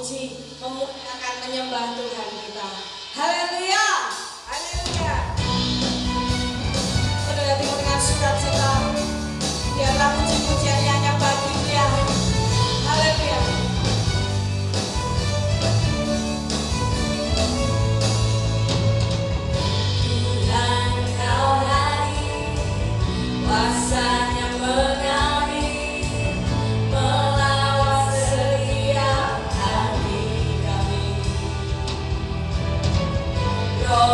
memuji, memuliakan, menyembah Tuhan kita. Haleluya, haleluya. Saudara timur dengan sukacita, biarlah puji-pujiannya hanya bagi Dia. Haleluya. Tuhan Kau hadir, kuasanya mengalir, melawat setiap hati kami. Roh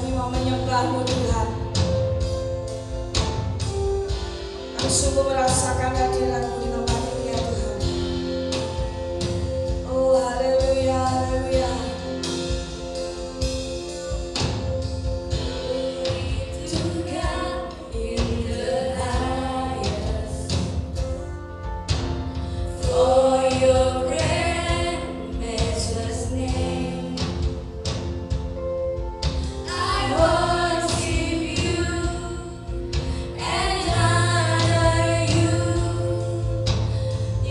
Kami mau menyembah-Mu Tuhan. Kami sungguh merasakan hadirat-Mu di tempat ini ya Tuhan. Oh haleluya, haleluya.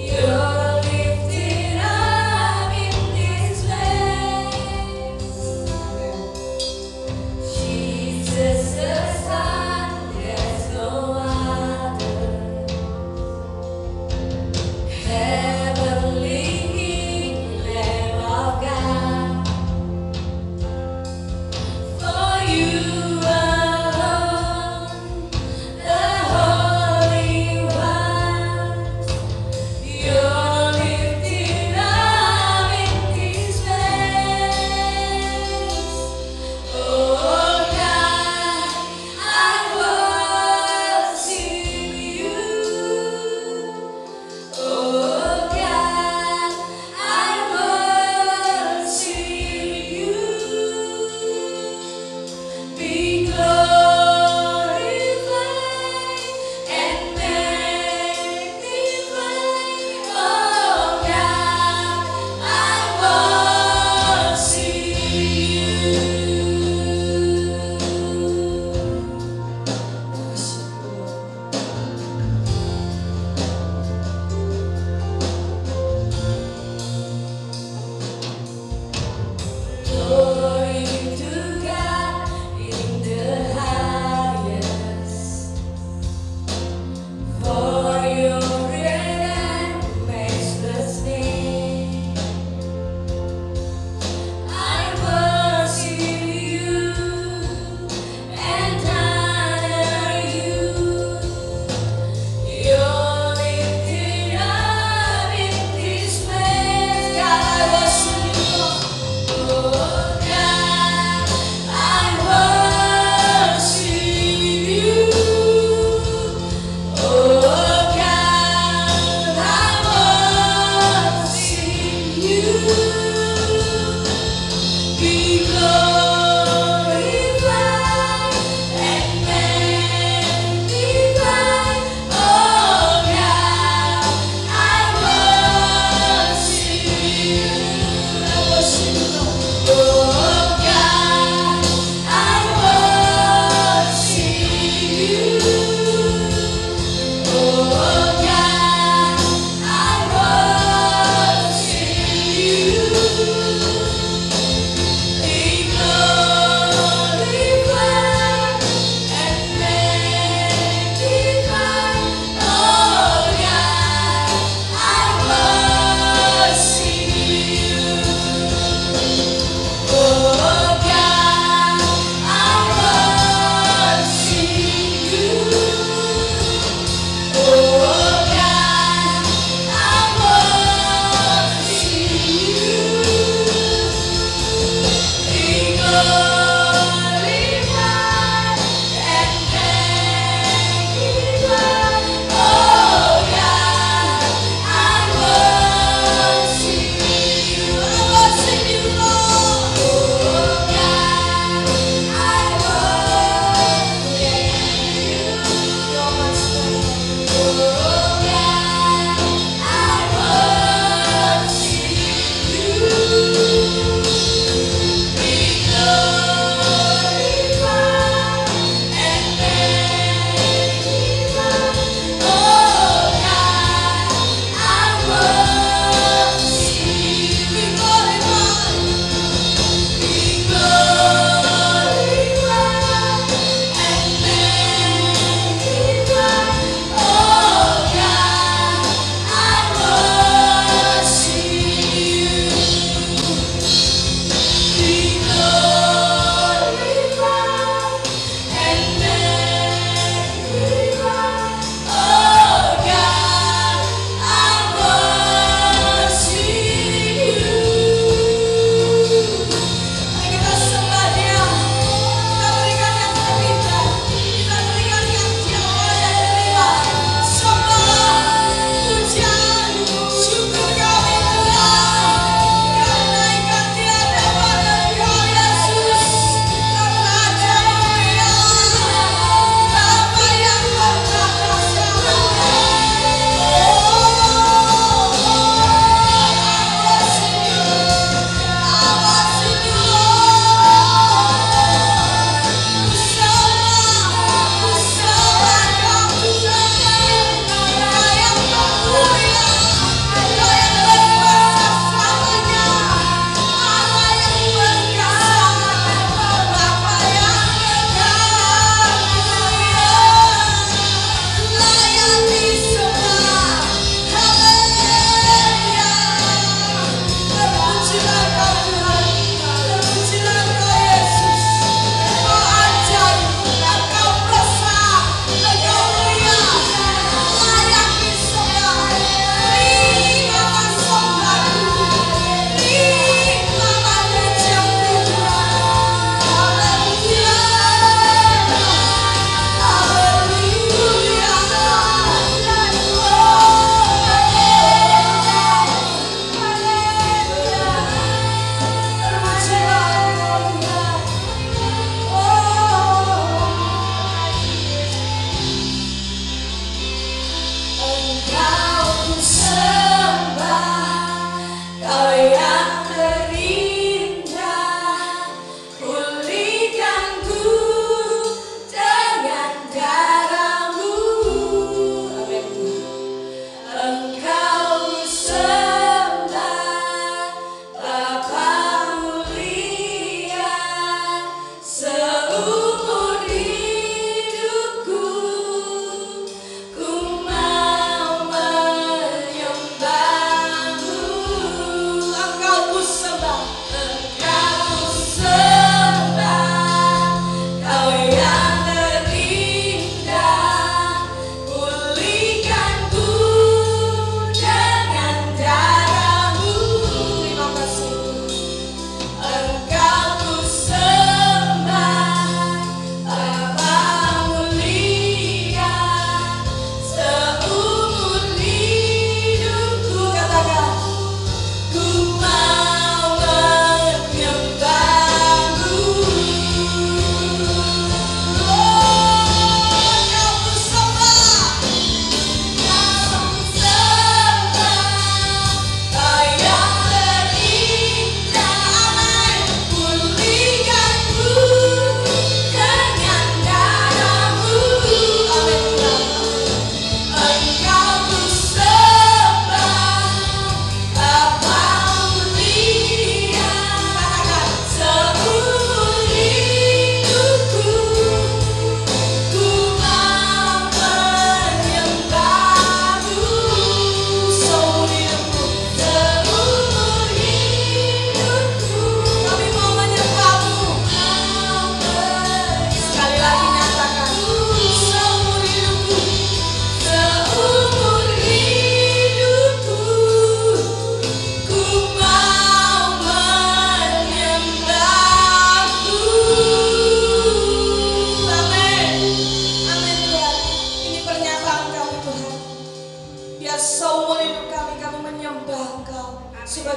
You're lifted up in this place.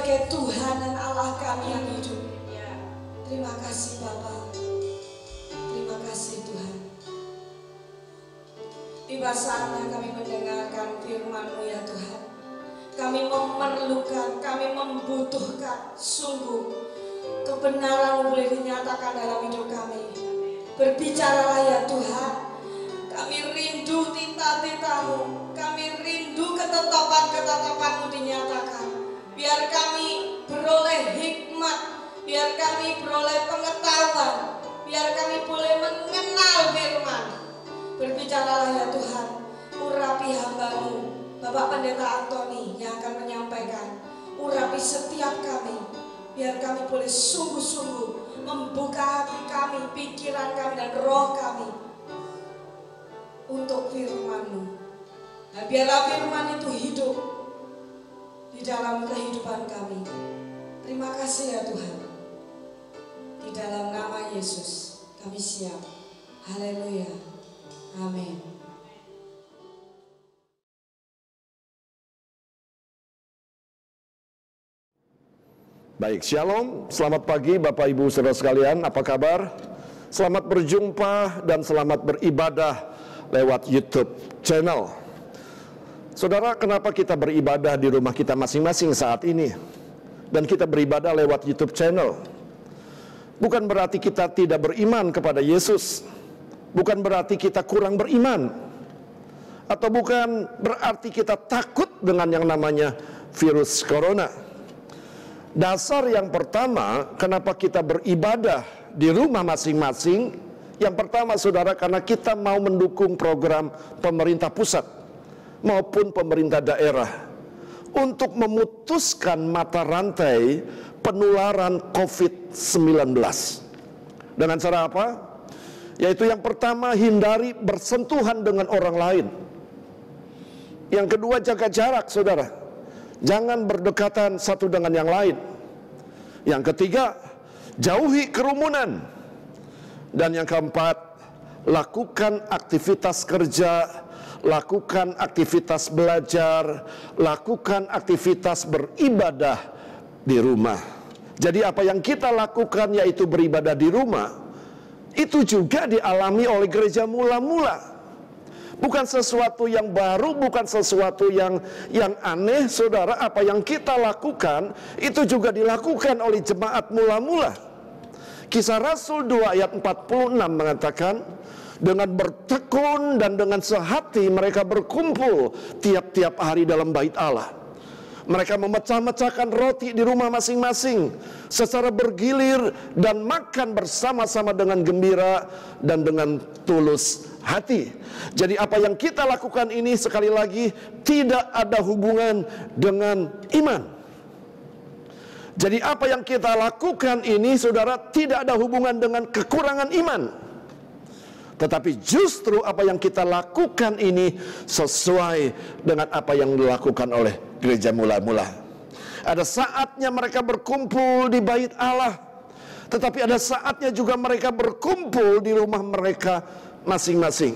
sebagai Tuhan dan Allah kami yang hidup. Terima kasih Bapa. Terima kasih Tuhan. Tiba saatnya kami mendengarkan firman-Mu ya Tuhan. Kami memerlukan, kami membutuhkan sungguh kebenaran boleh dinyatakan dalam hidup kami. Berbicaralah ya Tuhan. Kami rindu titah-titah-Mu. Kami rindu ketetapan-ketetapan-Mu dinyatakan. Biar kami beroleh hikmat. Biar kami beroleh pengetahuan. Biar kami boleh mengenal firman. Berbicaralah ya Tuhan. Urapi hamba-Mu Bapak Pendeta Antoni yang akan menyampaikan. Urapi setiap kami. Biar kami boleh sungguh-sungguh membuka hati kami, pikiran kami dan roh kami untuk firman-Mu. Nah, biarlah firman itu hidup di dalam kehidupan kami. Terima kasih ya Tuhan. Di dalam nama Yesus kami siap. Haleluya. Amin. Baik, shalom, selamat pagi Bapak Ibu Saudara sekalian, apa kabar? Selamat berjumpa dan selamat beribadah lewat YouTube channel. Saudara, kenapa kita beribadah di rumah kita masing-masing saat ini? Dan kita beribadah lewat YouTube channel. Bukan berarti kita tidak beriman kepada Yesus. Bukan berarti kita kurang beriman. Atau bukan berarti kita takut dengan yang namanya virus corona. Dasar yang pertama, kenapa kita beribadah di rumah masing-masing? Yang pertama saudara, karena kita mau mendukung program pemerintah pusat maupun pemerintah daerah untuk memutuskan mata rantai penularan COVID-19. Dengan cara apa? Yaitu yang pertama, hindari bersentuhan dengan orang lain. Yang kedua, jaga jarak saudara. Jangan berdekatan satu dengan yang lain. Yang ketiga, jauhi kerumunan. Dan yang keempat, lakukan aktivitas kerja, lakukan aktivitas belajar, lakukan aktivitas beribadah di rumah. Jadi apa yang kita lakukan yaitu beribadah di rumah, itu juga dialami oleh gereja mula-mula. Bukan sesuatu yang baru, bukan sesuatu yang aneh, saudara. Apa yang kita lakukan, itu juga dilakukan oleh jemaat mula-mula. Kisah Rasul 2 ayat 46 mengatakan, dengan bertekun dan dengan sehati mereka berkumpul tiap-tiap hari dalam bait Allah. Mereka memecah-mecahkan roti di rumah masing-masing secara bergilir dan makan bersama-sama dengan gembira dan dengan tulus hati. Jadi apa yang kita lakukan ini sekali lagi tidak ada hubungan dengan iman. Jadi apa yang kita lakukan ini saudara tidak ada hubungan dengan kekurangan iman. Tetapi justru apa yang kita lakukan ini sesuai dengan apa yang dilakukan oleh gereja mula-mula. Ada saatnya mereka berkumpul di bait Allah, tetapi ada saatnya juga mereka berkumpul di rumah mereka masing-masing.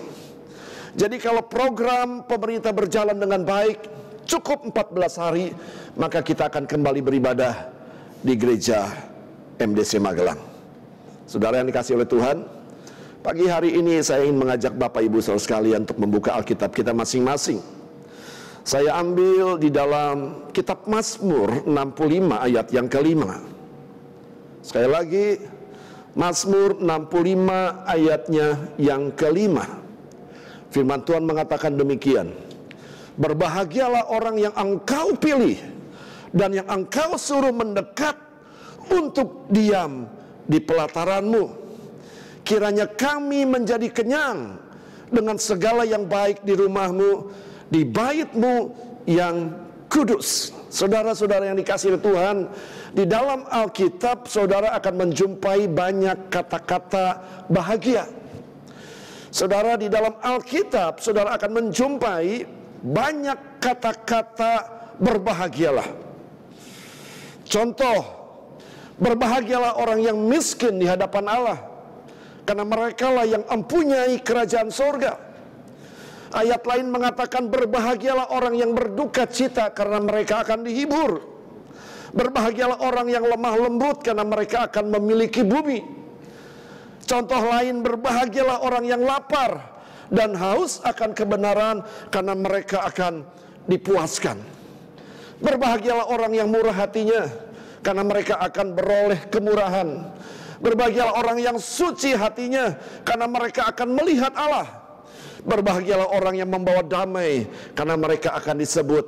Jadi kalau program pemerintah berjalan dengan baik, cukup 14 hari, maka kita akan kembali beribadah di gereja MDC Magelang. Saudara yang dikasihi oleh Tuhan, pagi hari ini saya ingin mengajak Bapak Ibu Saudara sekalian untuk membuka Alkitab kita masing-masing. Saya ambil di dalam kitab Mazmur 65 ayat yang kelima. Sekali lagi, Mazmur 65 ayatnya yang kelima. Firman Tuhan mengatakan demikian. Berbahagialah orang yang engkau pilih dan yang engkau suruh mendekat untuk diam di pelataranmu. Kiranya kami menjadi kenyang dengan segala yang baik di rumahmu, di baitmu yang kudus. Saudara-saudara yang dikasihi Tuhan, di dalam Alkitab saudara akan menjumpai banyak kata-kata bahagia. Saudara, di dalam Alkitab saudara akan menjumpai banyak kata-kata berbahagialah. Contoh, berbahagialah orang yang miskin di hadapan Allah, karena merekalah yang mempunyai kerajaan sorga. Ayat lain mengatakan berbahagialah orang yang berduka cita, karena mereka akan dihibur. Berbahagialah orang yang lemah lembut, karena mereka akan memiliki bumi. Contoh lain, berbahagialah orang yang lapar dan haus akan kebenaran, karena mereka akan dipuaskan. Berbahagialah orang yang murah hatinya, karena mereka akan beroleh kemurahan. Berbahagialah orang yang suci hatinya, karena mereka akan melihat Allah. Berbahagialah orang yang membawa damai, karena mereka akan disebut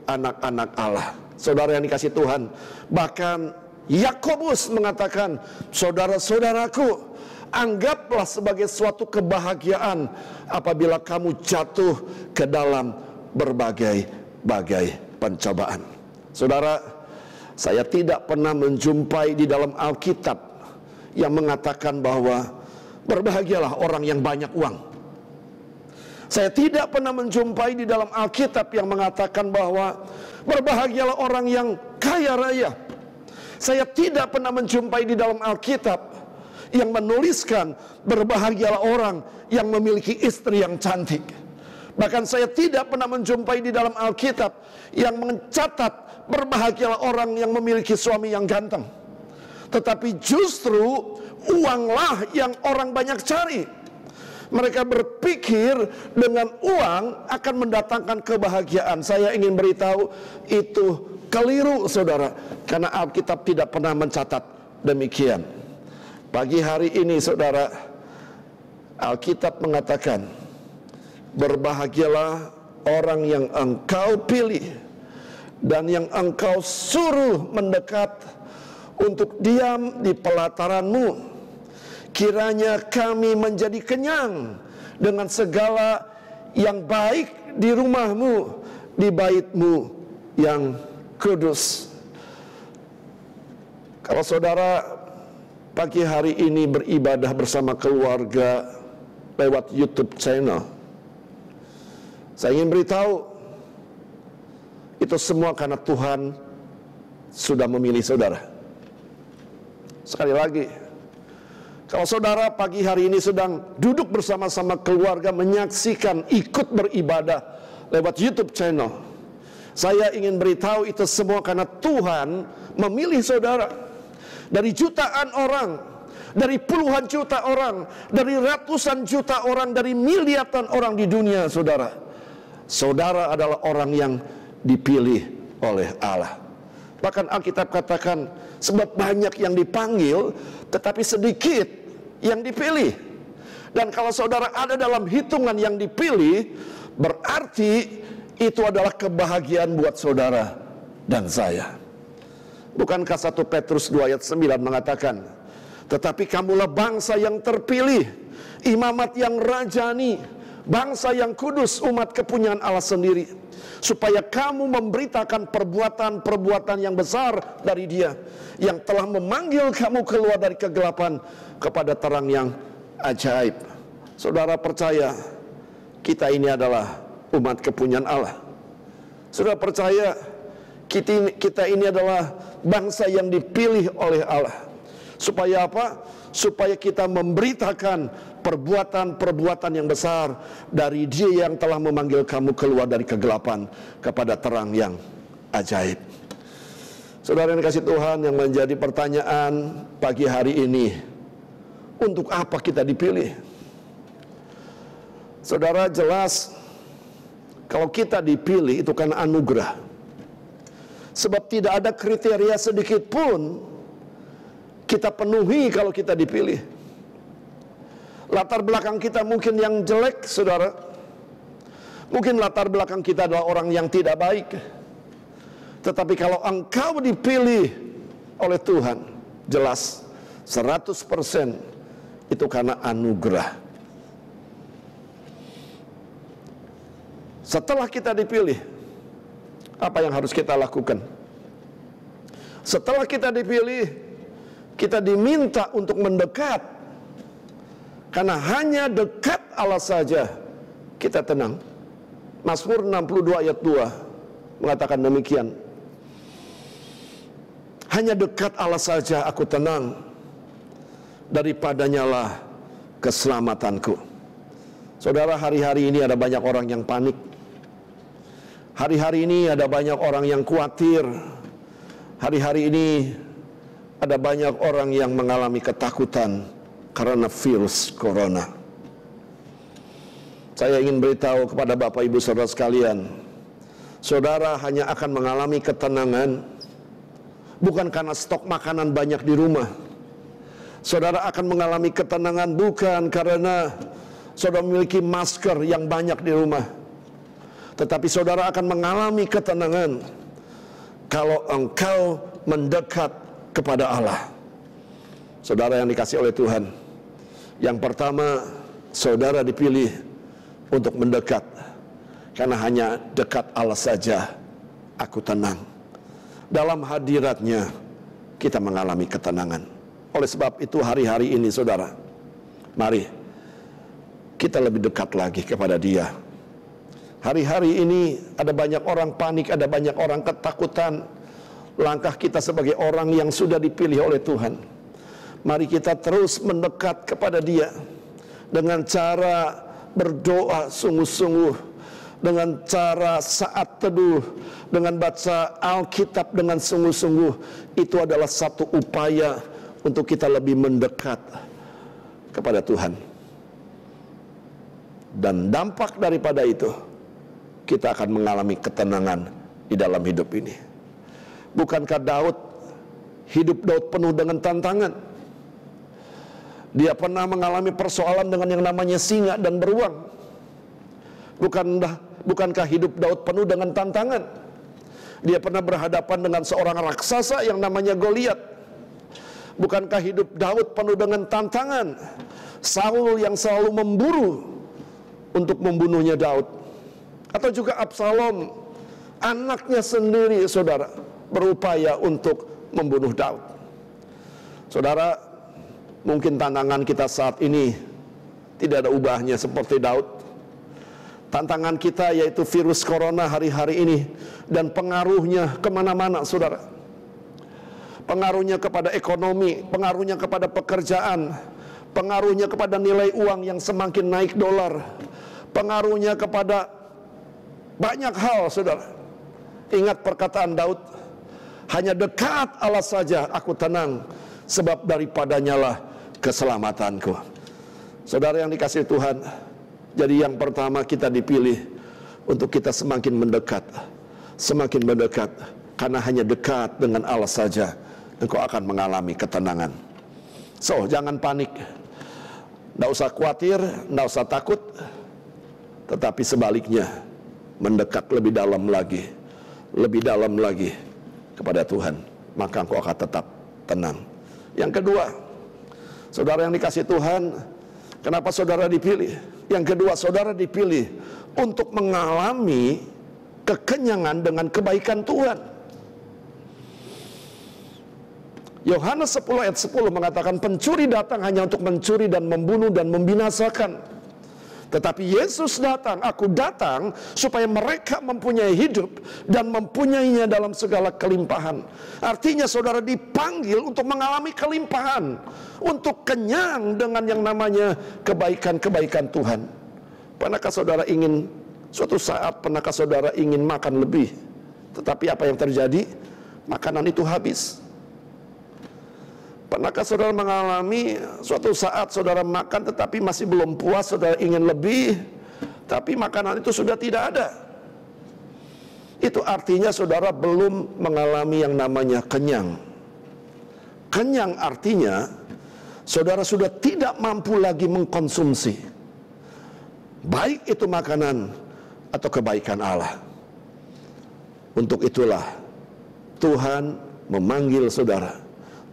anak-anak Allah. Saudara yang dikasihi Tuhan, bahkan Yakobus mengatakan, saudara-saudaraku, anggaplah sebagai suatu kebahagiaan apabila kamu jatuh ke dalam berbagai-bagai pencobaan. Saudara, saya tidak pernah menjumpai di dalam Alkitab yang mengatakan bahwa berbahagialah orang yang banyak uang. Saya tidak pernah menjumpai di dalam Alkitab yang mengatakan bahwa berbahagialah orang yang kaya raya. Saya tidak pernah menjumpai di dalam Alkitab yang menuliskan berbahagialah orang yang memiliki istri yang cantik. Bahkan saya tidak pernah menjumpai di dalam Alkitab yang mencatat berbahagialah orang yang memiliki suami yang ganteng. Tetapi justru uanglah yang orang banyak cari. Mereka berpikir dengan uang akan mendatangkan kebahagiaan. Saya ingin beritahu itu keliru, saudara, karena Alkitab tidak pernah mencatat demikian. Pagi hari ini, saudara, Alkitab mengatakan, berbahagialah orang yang engkau pilih dan yang engkau suruh mendekat untuk diam di pelataranmu. Kiranya kami menjadi kenyang dengan segala yang baik di rumahmu, di baitmu yang kudus. Kalau saudara pagi hari ini beribadah bersama keluarga lewat YouTube channel, saya ingin beritahu, itu semua karena Tuhan sudah memilih saudara. Sekali lagi, kalau saudara pagi hari ini sedang duduk bersama-sama keluarga menyaksikan, ikut beribadah lewat YouTube channel, saya ingin beritahu itu semua karena Tuhan memilih saudara. Dari jutaan orang, dari puluhan juta orang, dari ratusan juta orang, dari miliaran orang di dunia, saudara, saudara adalah orang yang dipilih oleh Allah. Bahkan Alkitab katakan, sebab banyak yang dipanggil, tetapi sedikit yang dipilih. Dan kalau saudara ada dalam hitungan yang dipilih, berarti itu adalah kebahagiaan buat saudara dan saya. Bukankah 1 Petrus 2 ayat 9 mengatakan, tetapi kamulah bangsa yang terpilih, imamat yang rajani, bangsa yang kudus, umat kepunyaan Allah sendiri, supaya kamu memberitakan perbuatan-perbuatan yang besar dari Dia, yang telah memanggil kamu keluar dari kegelapan kepada terang yang ajaib. Saudara percaya kita ini adalah umat kepunyaan Allah? Saudara percaya kita ini adalah bangsa yang dipilih oleh Allah? Supaya apa? Supaya kita memberitakan perbuatan-perbuatan yang besar dari Dia yang telah memanggil kamu keluar dari kegelapan kepada terang yang ajaib. Saudara yang dikasihi Tuhan, yang menjadi pertanyaan pagi hari ini, untuk apa kita dipilih? Saudara, jelas kalau kita dipilih itu karena anugerah. Sebab tidak ada kriteria sedikit pun kita penuhi kalau kita dipilih. Latar belakang kita mungkin yang jelek, saudara. Mungkin latar belakang kita adalah orang yang tidak baik. Tetapi kalau engkau dipilih oleh Tuhan, jelas 100% itu karena anugerah. Setelah kita dipilih, apa yang harus kita lakukan? Setelah kita dipilih, kita diminta untuk mendekat. Karena hanya dekat Allah saja kita tenang. Mazmur 62 ayat 2 mengatakan demikian. Hanya dekat Allah saja aku tenang, daripadanya lah keselamatanku. Saudara, hari-hari ini ada banyak orang yang panik. Hari-hari ini ada banyak orang yang khawatir. Hari-hari ini ada banyak orang yang mengalami ketakutan karena virus corona. Saya ingin beritahu kepada Bapak Ibu Saudara sekalian, saudara hanya akan mengalami ketenangan bukan karena stok makanan banyak di rumah. Saudara akan mengalami ketenangan bukan karena saudara memiliki masker yang banyak di rumah. Tetapi saudara akan mengalami ketenangan kalau engkau mendekat kepada Allah. Saudara yang dikasihi oleh Tuhan, yang pertama, saudara dipilih untuk mendekat, karena hanya dekat Allah saja aku tenang. Dalam hadiratnya kita mengalami ketenangan. Oleh sebab itu hari-hari ini saudara, mari kita lebih dekat lagi kepada Dia. Hari-hari ini ada banyak orang panik, ada banyak orang ketakutan. Langkah kita sebagai orang yang sudah dipilih oleh Tuhan, mari kita terus mendekat kepada Dia dengan cara berdoa sungguh-sungguh, dengan cara saat teduh, dengan baca Alkitab dengan sungguh-sungguh. Itu adalah satu upaya untuk kita lebih mendekat kepada Tuhan. Dan dampak daripada itu, kita akan mengalami ketenangan di dalam hidup ini. Bukankah hidup Daud penuh dengan tantangan? Dia pernah mengalami persoalan dengan yang namanya singa dan beruang. Bukankah hidup Daud penuh dengan tantangan? Dia pernah berhadapan dengan seorang raksasa yang namanya Goliat. Bukankah hidup Daud penuh dengan tantangan? Saul yang selalu memburu untuk membunuhnya Daud. Atau juga Absalom, anaknya sendiri, saudara, berupaya untuk membunuh Daud. Saudara, mungkin tantangan kita saat ini tidak ada ubahnya seperti Daud. Tantangan kita yaitu virus corona hari-hari ini, dan pengaruhnya kemana-mana, saudara. Pengaruhnya kepada ekonomi, pengaruhnya kepada pekerjaan, pengaruhnya kepada nilai uang yang semakin naik dolar, pengaruhnya kepada banyak hal, saudara. Ingat perkataan Daud, hanya dekat Allah saja aku tenang, sebab daripadanya lah keselamatanku. Saudara yang dikasihi Tuhan, jadi yang pertama kita dipilih untuk kita semakin mendekat, karena hanya dekat dengan Allah saja engkau akan mengalami ketenangan. So, jangan panik, tidak usah khawatir, tidak usah takut, tetapi sebaliknya mendekat lebih dalam lagi kepada Tuhan, maka engkau akan tetap tenang. Yang kedua, saudara yang dikasihi Tuhan, kenapa saudara dipilih? Yang kedua, saudara dipilih untuk mengalami kekenyangan dengan kebaikan Tuhan. Yohanes 10 ayat 10 mengatakan, pencuri datang hanya untuk mencuri dan membunuh dan membinasakan. Tetapi Yesus datang, aku datang supaya mereka mempunyai hidup dan mempunyainya dalam segala kelimpahan. Artinya saudara dipanggil untuk mengalami kelimpahan, untuk kenyang dengan yang namanya kebaikan-kebaikan Tuhan. Pernahkah saudara ingin suatu saat, pernahkah saudara ingin makan lebih, tetapi apa yang terjadi? Makanan itu habis. Pernahkah saudara mengalami suatu saat saudara makan tetapi masih belum puas, saudara ingin lebih, tapi makanan itu sudah tidak ada? Itu artinya saudara belum mengalami yang namanya kenyang. Kenyang artinya saudara sudah tidak mampu lagi mengkonsumsi, baik itu makanan atau kebaikan Allah. Untuk itulah Tuhan memanggil saudara,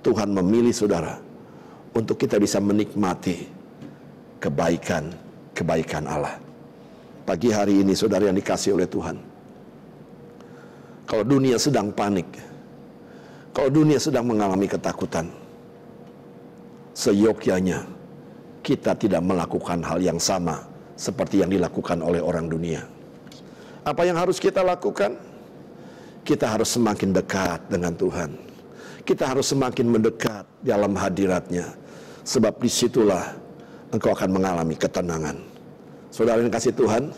Tuhan memilih saudara untuk kita bisa menikmati kebaikan Allah. Pagi hari ini saudara yang dikasihi oleh Tuhan, kalau dunia sedang panik, kalau dunia sedang mengalami ketakutan, seyogyanya kita tidak melakukan hal yang sama seperti yang dilakukan oleh orang dunia. Apa yang harus kita lakukan? Kita harus semakin dekat dengan Tuhan. Kita harus semakin mendekat dalam hadiratnya, sebab disitulah engkau akan mengalami ketenangan. Saudara yang kasih Tuhan,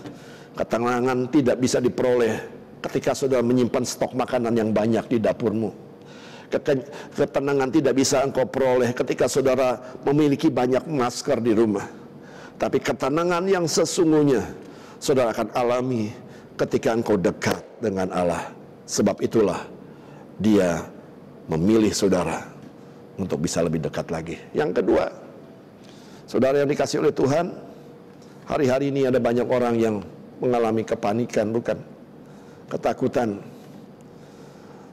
ketenangan tidak bisa diperoleh ketika saudara menyimpan stok makanan yang banyak di dapurmu. Ketenangan tidak bisa engkau peroleh ketika saudara memiliki banyak masker di rumah. Tapi ketenangan yang sesungguhnya saudara akan alami ketika engkau dekat dengan Allah. Sebab itulah Dia memilih saudara untuk bisa lebih dekat lagi. Yang kedua, saudara yang dikasihi oleh Tuhan, hari-hari ini ada banyak orang yang mengalami kepanikan, bukan? Ketakutan.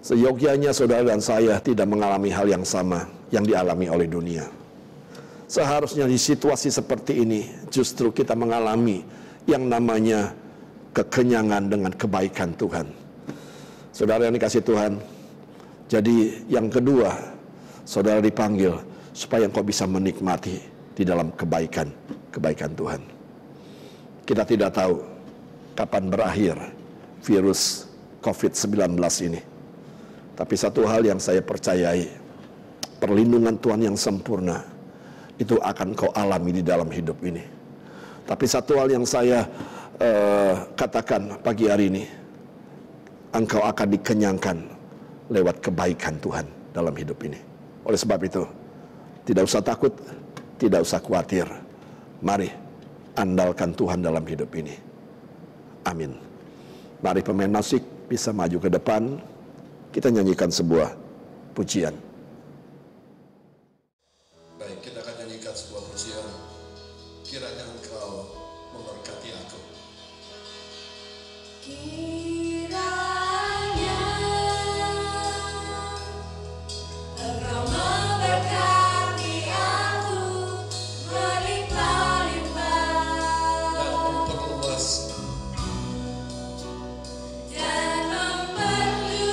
Seyogyanya saudara dan saya tidak mengalami hal yang sama yang dialami oleh dunia. Seharusnya di situasi seperti ini justru kita mengalami yang namanya kekenyangan dengan kebaikan Tuhan. Saudara yang dikasihi Tuhan, jadi yang kedua, saudara dipanggil supaya engkau bisa menikmati di dalam kebaikan Tuhan. Kita tidak tahu kapan berakhir virus COVID-19 ini. Tapi satu hal yang saya percayai, perlindungan Tuhan yang sempurna itu akan kau alami di dalam hidup ini. Tapi satu hal yang saya katakan pagi hari ini, engkau akan dikenyangkan lewat kebaikan Tuhan dalam hidup ini. Oleh sebab itu, tidak usah takut, tidak usah khawatir. Mari andalkan Tuhan dalam hidup ini. Amin. Mari pemain musik bisa maju ke depan. Kita nyanyikan sebuah pujian. Baik, kita akan nyanyikan sebuah pujian. Kiranya engkau memberkati aku. Kiranya engkau memberkati aku berlimpah-limpah Dan memperluas dan memperluas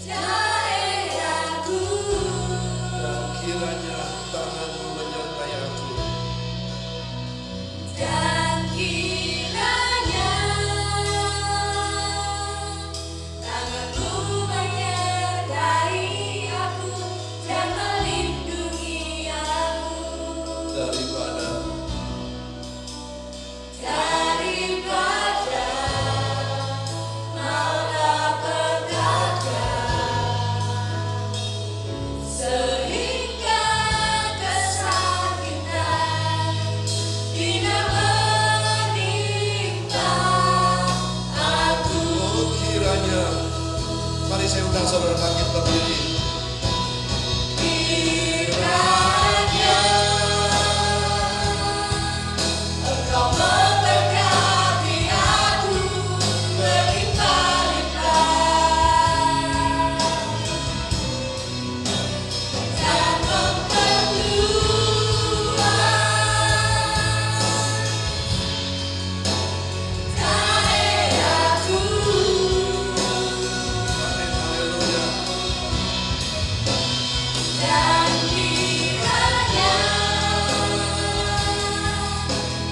daerahku. dan kiranya tanganmu menyertai aku. Dan kiranya tanganmu menyertai aku dan melindungi aku Daripada malapetaka, sehingga kesakitan tidak menimpa aku. oh kiranya, mari saya undang saudara bangkit berdiri. Kiranya engkau memberkati aku berlimpah-limpah dan memperluas daerahku. Amin, haleluya. Dan kiranya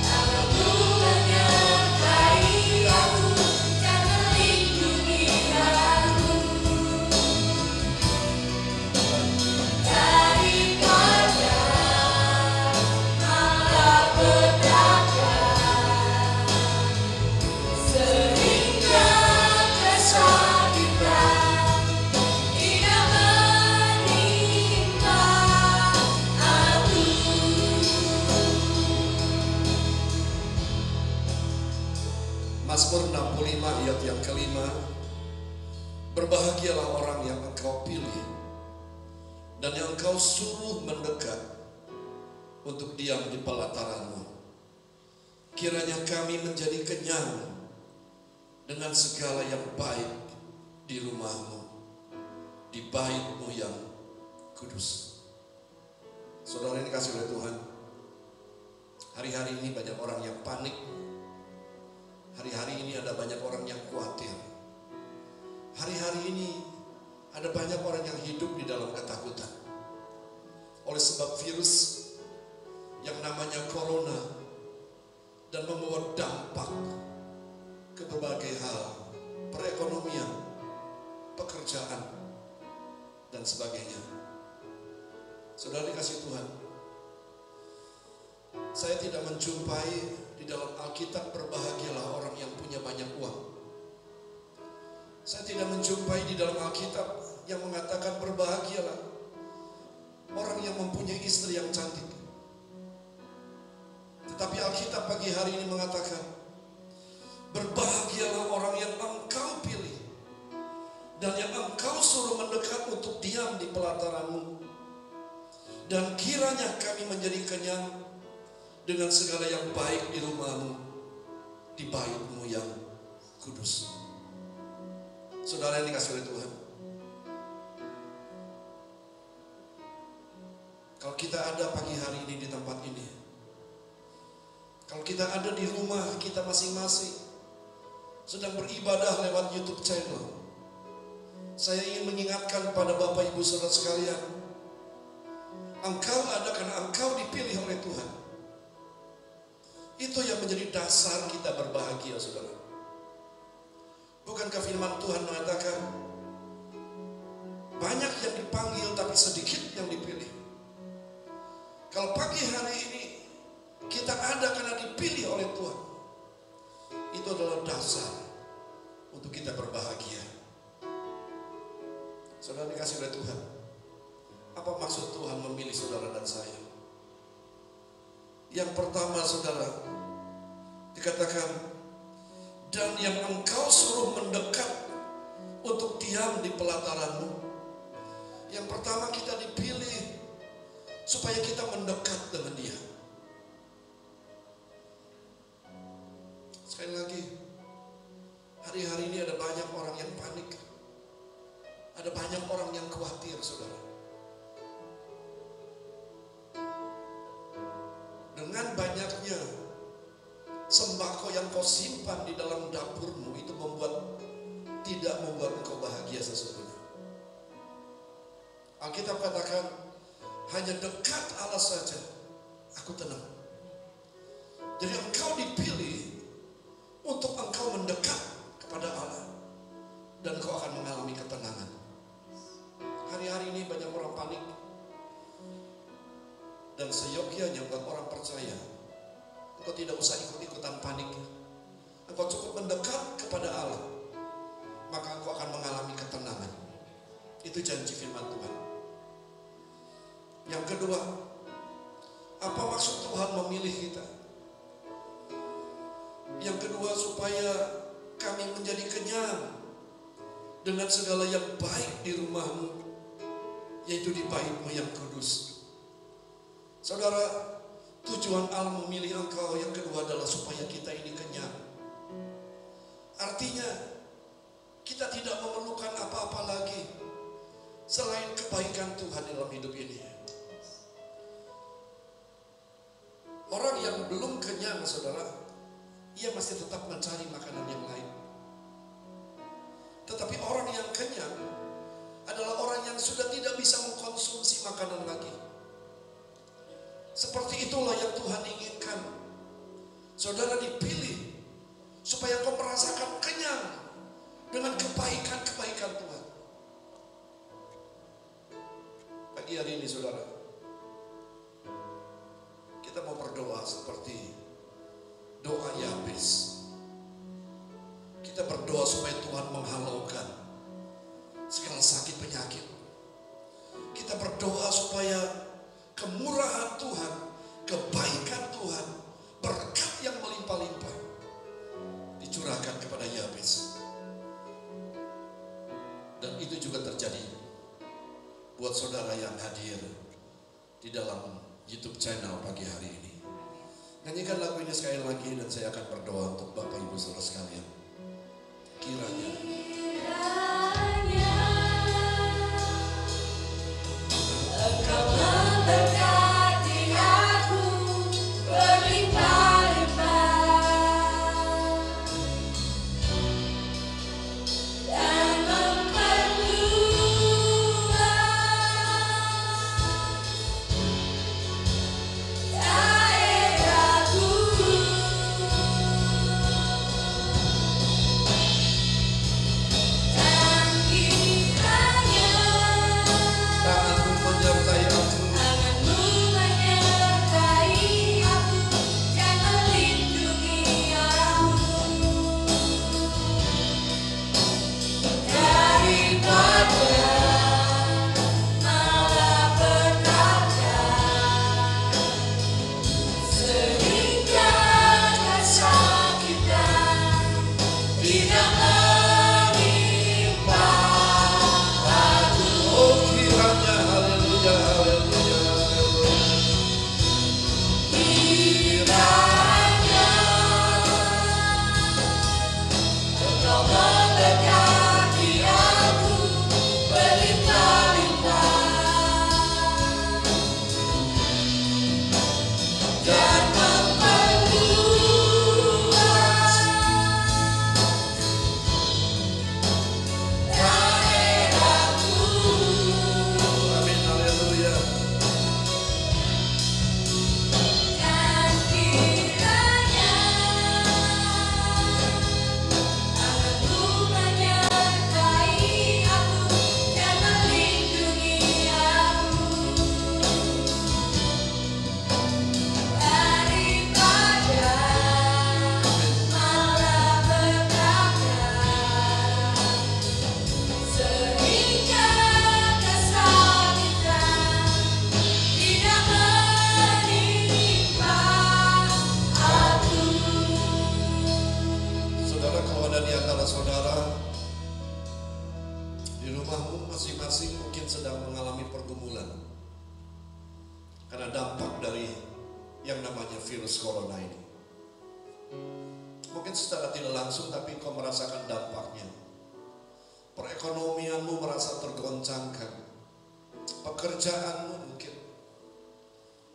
tanganmu menyertai aku dan melindungi aku daripada malapetaka, sehingga kesakitan tidak menimpa aku. Mazmur 65 ayat yang kelima. Berbahagialah orang yang engkau pilih dan yang engkau suruh mendekat untuk diam di pelataranmu. Kiranya kami menjadi kenyang dengan segala yang baik di rumahmu, di baitmu yang kudus. Saudara yang dikasihi oleh Tuhan, hari-hari ini banyak orang yang panik. Hari-hari ini ada banyak orang yang khawatir. Hari-hari ini ada banyak orang yang hidup di dalam ketakutan oleh sebab virus yang namanya corona dan membawa dampak ke berbagai hal, perekonomian, pekerjaan, dan sebagainya. Saudara dikasihi Tuhan, Saya tidak menjumpai di dalam Alkitab berbahagialah orang yang punya banyak uang. Saya tidak menjumpai di dalam Alkitab yang mengatakan berbahagialah orang yang mempunyai istri yang cantik. Tetapi Alkitab pagi hari ini mengatakan, berbahagialah orang yang engkau pilih dan yang engkau suruh mendekat untuk diam di pelataranmu. Dan kiranya kami menjadi kenyang dengan segala yang baik di rumahmu, di baitmu yang kudus. Saudara yang dikasihi oleh Tuhan, kalau kita ada pagi hari ini di tempat ini, kalau kita ada di rumah kita masing-masing sedang beribadah lewat YouTube channel, saya ingin mengingatkan pada Bapak Ibu Saudara sekalian, engkau ada karena engkau dipilih oleh Tuhan. Itu yang menjadi dasar kita berbahagia, saudara. Bukankah firman Tuhan mengatakan, banyak yang dipanggil tapi sedikit yang dipilih. Kalau pagi hari ini kita ada karena dipilih oleh Tuhan, itu adalah dasar untuk kita berbahagia. Saudara dikasih oleh Tuhan, apa maksud Tuhan memilih saudara dan saya? Yang pertama, saudara, dikatakan, dan yang engkau suruh mendekat untuk diam di pelataranmu. Yang pertama, kita dipilih supaya kita mendekat dengan Dia. Sekali lagi, hari-hari ini ada banyak orang yang panik, ada banyak orang yang khawatir, saudara. Dengan banyaknya sembako yang kau simpan di dalam dapurmu, itu tidak membuat engkau bahagia sesungguhnya. Alkitab katakan, hanya dekat Allah saja aku tenang. Jadi engkau dipilih untuk engkau mendekat kepada Allah, dan kau akan mengalami ketenangan. Hari-hari ini banyak orang panik. Dan seyogyanya buat orang percaya, engkau tidak usah ikut-ikutan panik. Engkau cukup mendekat kepada Allah, maka engkau akan mengalami ketenangan. Itu janji firman Tuhan. Yang kedua, apa maksud Tuhan memilih kita? Yang kedua, supaya kami menjadi kenyang dengan segala yang baik di rumahmu, yaitu di baitmu yang kudus. Saudara, tujuan Allah memilih engkau yang kedua adalah supaya kita ini kenyang. Artinya, kita tidak memerlukan apa-apa lagi selain kebaikan Tuhan dalam hidup ini. Orang yang belum kenyang, saudara, ia masih tetap mencari makanan yang lain. Tetapi orang yang kenyang adalah orang yang sudah tidak bisa mengkonsumsi makanan lagi. Seperti itulah yang Tuhan inginkan. Saudara dipilih supaya kau merasakan kenyang dengan kebaikan-kebaikan Tuhan. Pagi hari ini, saudara, kita mau berdoa seperti doa Yabes. Kita berdoa supaya Tuhan menghalaukan segala sakit penyakit. Kita berdoa supaya kemurahan Tuhan, kebaikan Tuhan, berkat yang melimpah-limpah dicurahkan kepada Yabes. Dan itu juga terjadi buat saudara yang hadir di dalam YouTube channel pagi hari ini. Nyanyikan lagu ini sekali lagi dan saya akan berdoa untuk Bapak Ibu Saudara sekalian. Kiranya Engkau memberkati aku berlimpah-limpah dan memperluas daerahku. karena dampak dari yang namanya virus corona ini. Mungkin secara tidak langsung tapi kau merasakan dampaknya. Perekonomianmu merasa tergoncangkan. Pekerjaanmu mungkin.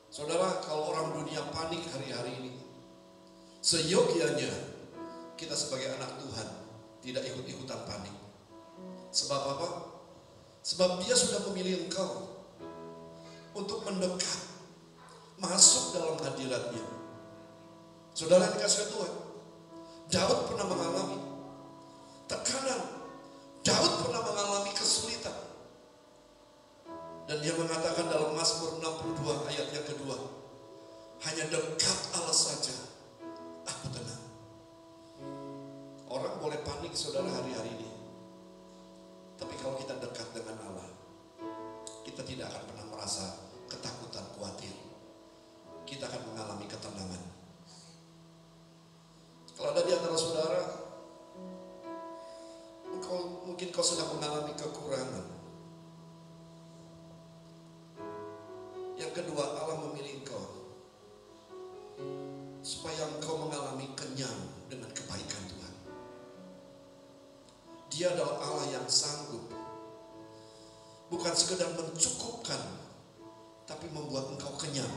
Saudara, kalau orang dunia panik hari-hari ini, seyogyanya kita sebagai anak Tuhan tidak ikut-ikutan panik. Sebab apa? Sebab Dia sudah memilih engkau untuk mendekat, masuk dalam hadirat-Nya. Saudara yang dikasihi Tuhan, Daud pernah mengalami tekanan, Daud pernah mengalami kesulitan. Dan dia mengatakan dalam Mazmur 62 ayat yang kedua, hanya dekat Allah saja aku tenang. Orang boleh panik saudara hari-hari ini, tapi kalau kita dekat dengan Allah, kita tidak akan pernah merasa ketakutan, khawatir. Kita akan mengalami ketenangan. Kalau ada di antara saudara, mungkin kau sedang mengalami kekurangan. Yang kedua, Allah memilih engkau supaya engkau mengalami kenyang dengan kebaikan Tuhan. Dia adalah Allah yang sanggup bukan sekedar mencukupkan, tapi membuat engkau kenyang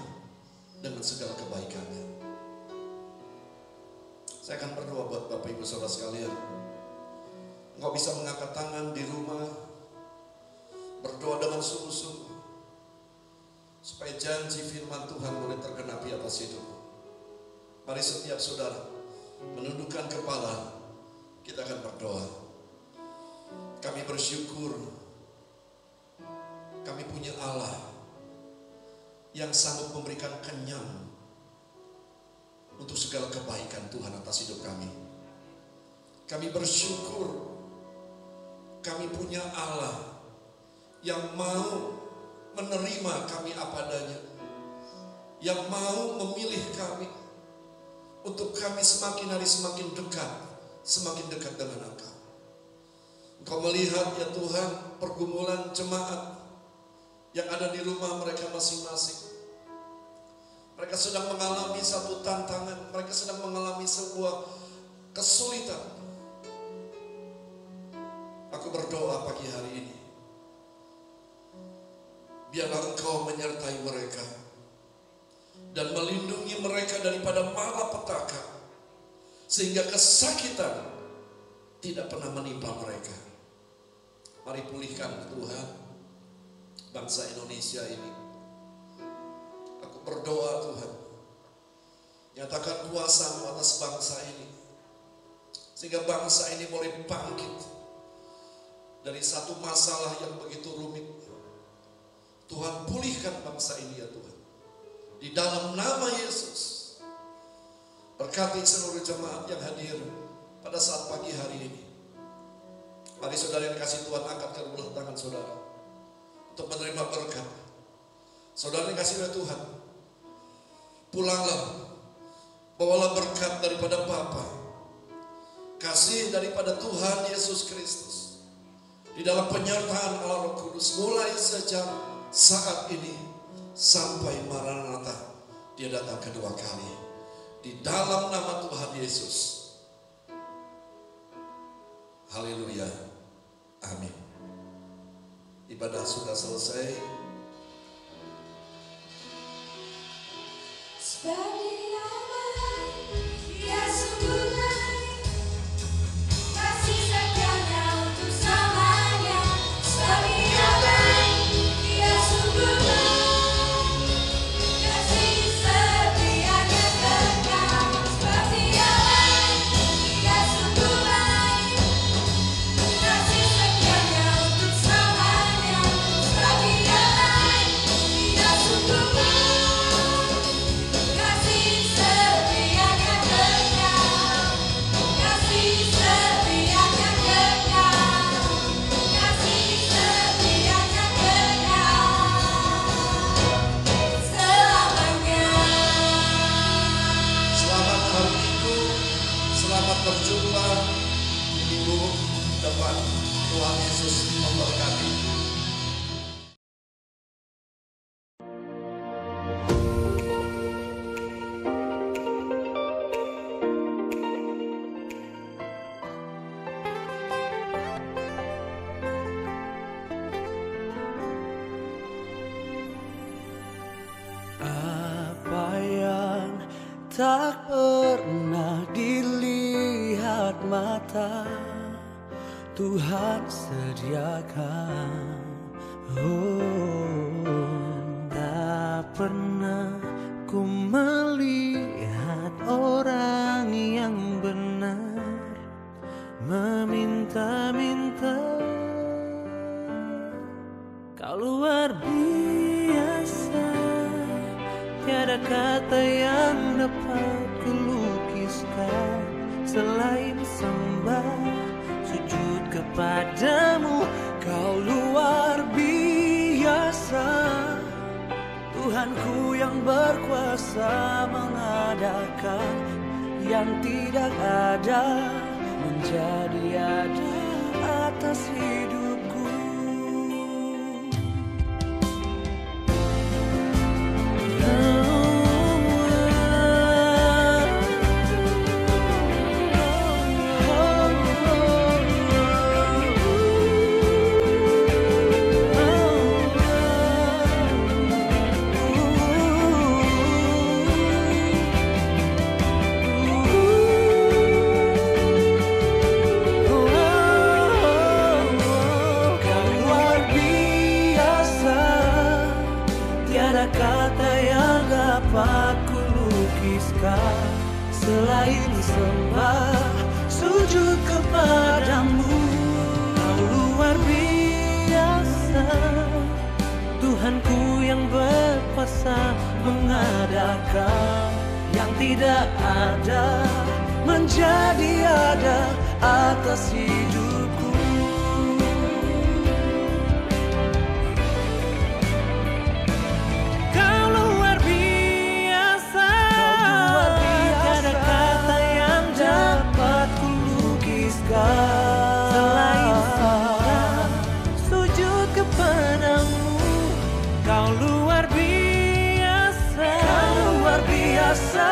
dengan segala kebaikannya. Saya akan berdoa buat Bapak Ibu Saudara sekalian. Engkau bisa mengangkat tangan di rumah, berdoa dengan sungguh-sungguh supaya janji firman Tuhan boleh tergenapi atas hidup. Mari setiap saudara menundukkan kepala, kita akan berdoa. Kami bersyukur kami punya Allah yang sanggup memberikan kenyang untuk segala kebaikan Tuhan atas hidup kami. Kami bersyukur kami punya Allah yang mau menerima kami apa adanya, yang mau memilih kami untuk kami semakin hari semakin dekat dengan Engkau. Engkau melihat ya Tuhan pergumulan jemaat yang ada di rumah mereka masing-masing. Mereka sedang mengalami satu tantangan, mereka sedang mengalami sebuah kesulitan. Aku berdoa pagi hari ini, biarlah Engkau menyertai mereka dan melindungi mereka daripada malapetaka, sehingga kesakitan tidak pernah menimpa mereka. Mari pulihkan Tuhan bangsa Indonesia ini. Aku berdoa Tuhan, nyatakan kuasa-Mu atas bangsa ini, sehingga bangsa ini boleh bangkit dari satu masalah yang begitu rumit. Tuhan, pulihkan bangsa ini ya Tuhan, di dalam nama Yesus. Berkati seluruh jemaat yang hadir pada saat pagi hari ini. Mari saudara yang kasih Tuhan, angkat kedua tangan saudara untuk menerima berkat. Saudara yang kasih Tuhan, pulanglah, bawalah berkat daripada Bapa, kasih daripada Tuhan Yesus Kristus, di dalam penyertaan Allah Roh Kudus, mulai sejak saat ini sampai Maranatha, Dia datang kedua kali. Di dalam nama Tuhan Yesus. Haleluya. Amin. Ibadah sudah selesai. Kasih Apa yang tak pernah dilihat mata, Tuhan sediakan. Tak pernah ku melihat orang yang benar meminta-minta. Kau luar biasa, tiada kata yang dapat kulukiskan selain sembah, sujud kepadamu. Kau luar biasa, Tuhanku yang berkuasa mengadakan yang tidak ada menjadi ada atas hidupku. Kata yang dapat kulukiskan selain sembah, sujud kepadamu. Kau luar biasa, Tuhanku yang berkuasa mengadakan yang tidak ada menjadi ada atas hidupku. Selain sembah, sujud kepadamu. Kau luar biasa, kau luar biasa.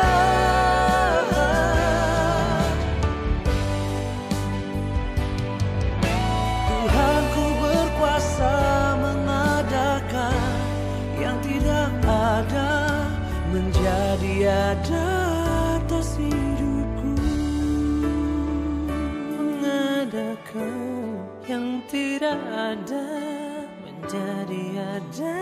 Tuhanku berkuasa mengadakan yang tidak ada menjadi ada atas hidupku. Yang tidak ada menjadi ada.